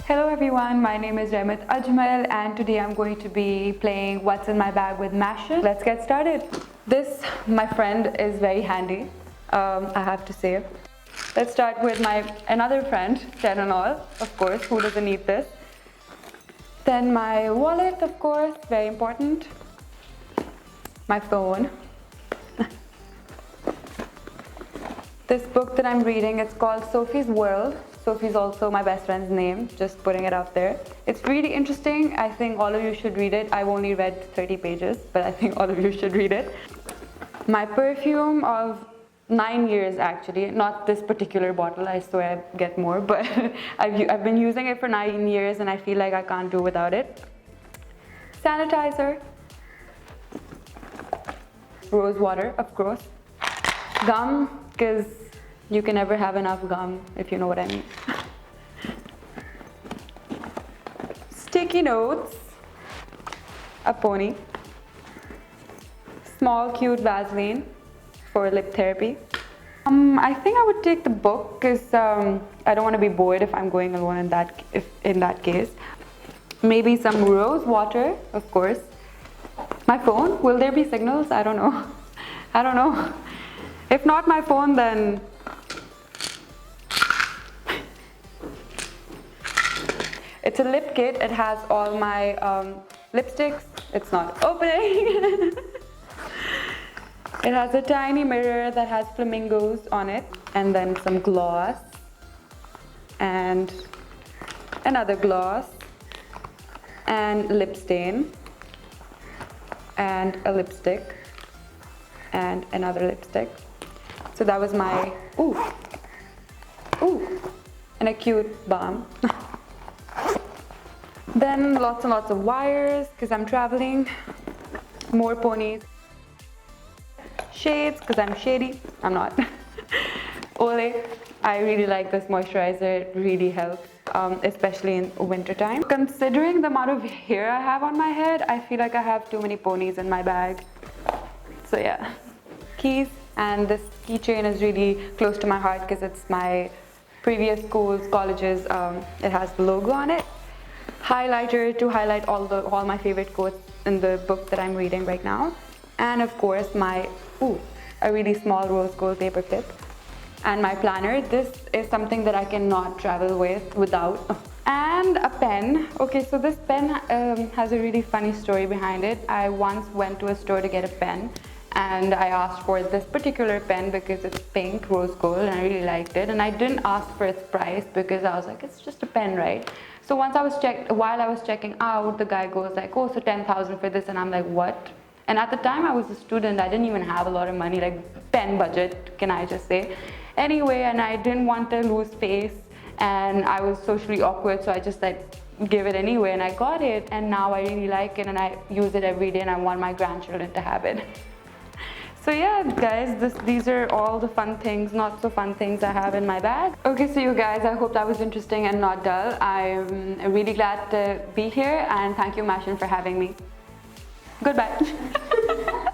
Hello everyone, my name is Rehmat Ajmal and today I'm going to be playing What's in My Bag with Mashion. Let's get started. This, my friend, is very handy, I have to say. Let's start with my another friend, Tylenol, of course, who doesn't need this. Then my wallet, of course, very important. My phone. This book that I'm reading, it's called Sophie's World. Sophie's also my best friend's name, just putting it out there. It's really interesting. I think all of you should read it. I've only read 30 pages, but I think all of you should read it. My perfume of 9 years actually, not this particular bottle, I swear I get more, but I've been using it for 9 years and I feel like I can't do without it. Sanitizer. Rose water, of course. Gum, because you can never have enough gum, if you know what I mean. Sticky notes, a pony, small cute Vaseline for lip therapy. I think I would take the book because I don't want to be bored if I'm going alone in that case. Maybe some rose water, of course. My phone, will there be signals? I don't know. I don't know. If not my phone, then it's a lip kit. It has all my lipsticks. It's not opening. It has a tiny mirror that has flamingos on it, and then some gloss, and another gloss, and lip stain, and a lipstick, and another lipstick. So that was my, and a cute balm. Then lots and lots of wires because I'm traveling. More ponies. Shades because I'm shady. I'm not. Olay. I really like this moisturizer. It really helps, especially in winter time. Considering the amount of hair I have on my head, I feel like I have too many ponies in my bag. So yeah. Keys. And this keychain is really close to my heart because it's my previous schools, colleges. It has the logo on it. Highlighter to highlight all my favorite quotes in the book that I'm reading right now. And of course my, a really small rose gold paper clip. And my planner. This is something that I cannot travel without. And a pen. Okay, so this pen has a really funny story behind it. I once went to a store to get a pen. And I asked for this particular pen because it's pink, rose gold, and I really liked it. And I didn't ask for its price because I was like, it's just a pen, right? So once while I was checking out, the guy goes like, oh, so 10,000 for this, and I'm like, what? And at the time I was a student, I didn't even have a lot of money, like pen budget, can I just say? Anyway, and I didn't want to lose face, and I was socially awkward, so I just like give it anyway, and I got it, and now I really like it, and I use it every day, and I want my grandchildren to have it. So yeah, guys, these are all the fun things, not so fun things I have in my bag. Okay, so you guys, I hope that was interesting and not dull. I'm really glad to be here, and thank you, Mashion, for having me. Goodbye.